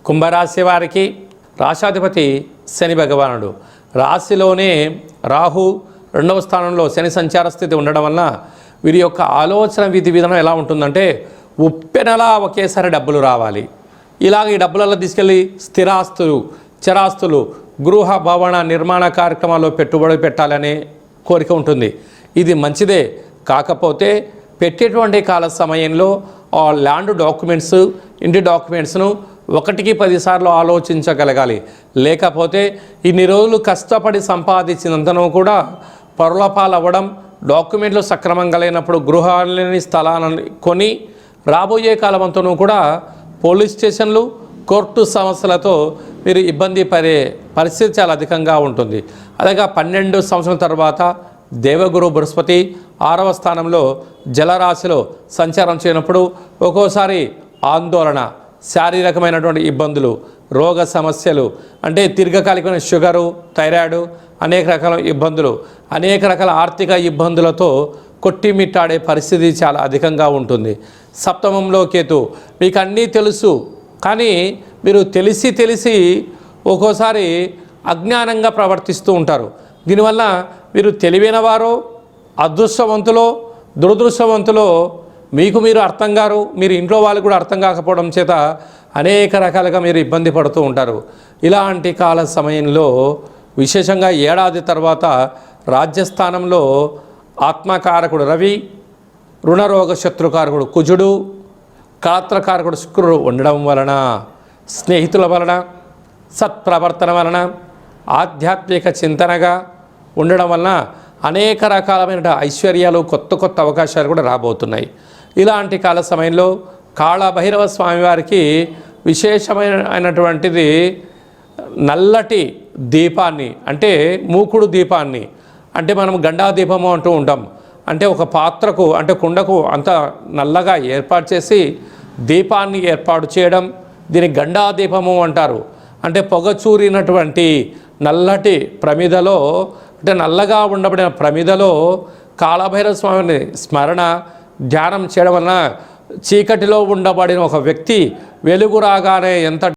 కుంభరాశి వారికి రాశాధిపతి శని భగవానుడు, రాశిలోనే రాహు, రెండవ స్థానంలో శని సంచార స్థితి ఉండడం వలన వీరి యొక్క ఆలోచన విధానం ఎలా ఉంటుందంటే ఉప్పెనలా ఒకేసారి డబ్బులు రావాలి, ఇలాగ ఈ డబ్బులలో తీసుకెళ్ళి స్థిరాస్తులు, చరాస్తులు, గృహ భవన నిర్మాణ కార్యక్రమాల్లో పెట్టుబడి పెట్టాలనే కోరిక ఉంటుంది. ఇది మంచిదే. కాకపోతే పెట్టేటువంటి కాల సమయంలో ఆ ల్యాండ్ డాక్యుమెంట్స్, ఇంటి డాక్యుమెంట్స్ను 1కి 10 సార్లు ఆలోచించగలగాలి. లేకపోతే ఇన్ని రోజులు కష్టపడి సంపాదించినంతను కూడా పరులపాలు అవ్వడం, డాక్యుమెంట్లు సక్రమంగా లేనప్పుడు గృహాలని స్థలాన్ని కొని రాబోయే కాలమంతను కూడా పోలీస్ స్టేషన్లు, కోర్టు సమస్యలతో మీరు ఇబ్బంది పడే పరిస్థితి చాలా అధికంగా ఉంటుంది. అలాగే 12 సంవత్సరాల తర్వాత దేవగురు బృహస్పతి 6వ స్థానంలో జలరాశిలో సంచారం చేయనప్పుడు ఒక్కోసారి ఆందోళన, శారీరకమైనటువంటి ఇబ్బందులు, రోగ సమస్యలు, అంటే దీర్ఘకాలికమైన షుగరు, థైరాయిడ్, అనేక రకాల ఇబ్బందులు, అనేక రకాల ఆర్థిక ఇబ్బందులతో కొట్టిమిట్టాడే పరిస్థితి చాలా అధికంగా ఉంటుంది. సప్తమంలో కేతు, మీకు అన్నీ తెలుసు కానీ మీరు తెలిసి ఒక్కోసారి అజ్ఞానంగా ప్రవర్తిస్తూ ఉంటారు. దీనివల్ల మీరు తెలివైన వారో, అదృష్టవంతులో, దురదృష్టవంతులో మీకు మీరు అర్థం గారు, మీరు ఇంట్లో వాళ్ళు కూడా అర్థం కాకపోవడం చేత అనేక రకాలుగా మీరు ఇబ్బంది పడుతూ ఉంటారు. ఇలాంటి కాల సమయంలో విశేషంగా ఏడాది తర్వాత రాజ్యస్థానంలో ఆత్మకారకుడు రవి, రుణరోగ శత్రుకారకుడు కుజుడు, కాత్రకారకుడు శుక్రుడు ఉండడం వలన, స్నేహితుల వలన, సత్ప్రవర్తన వలన, ఆధ్యాత్మిక చింతనగా ఉండడం వలన అనేక రకాలమైన ఐశ్వర్యాలు, కొత్త అవకాశాలు కూడా రాబోతున్నాయి. ఇలాంటి కాల సమయంలో కాళభైరవ స్వామివారికి విశేషమైనటువంటిది నల్లటి దీపాన్ని, అంటే మూకుడు దీపాన్ని, అంటే మనం గండా దీపము అంటూ ఉంటాం, అంటే ఒక పాత్రకు, అంటే కుండకు అంత నల్లగా ఏర్పాటు చేసి దీపాన్ని ఏర్పాటు చేయడం, దీని గండా దీపము అంటారు. అంటే పొగచూరినటువంటి నల్లటి ప్రమిదలో, అంటే నల్లగా ఉండబడిన ప్రమిదలో కాళభైరవ స్వామిని స్మరణ, ధ్యానం చేయడం వలన చీకటిలో ఉండబడిన ఒక వ్యక్తి వెలుగు రాగానే ఎంత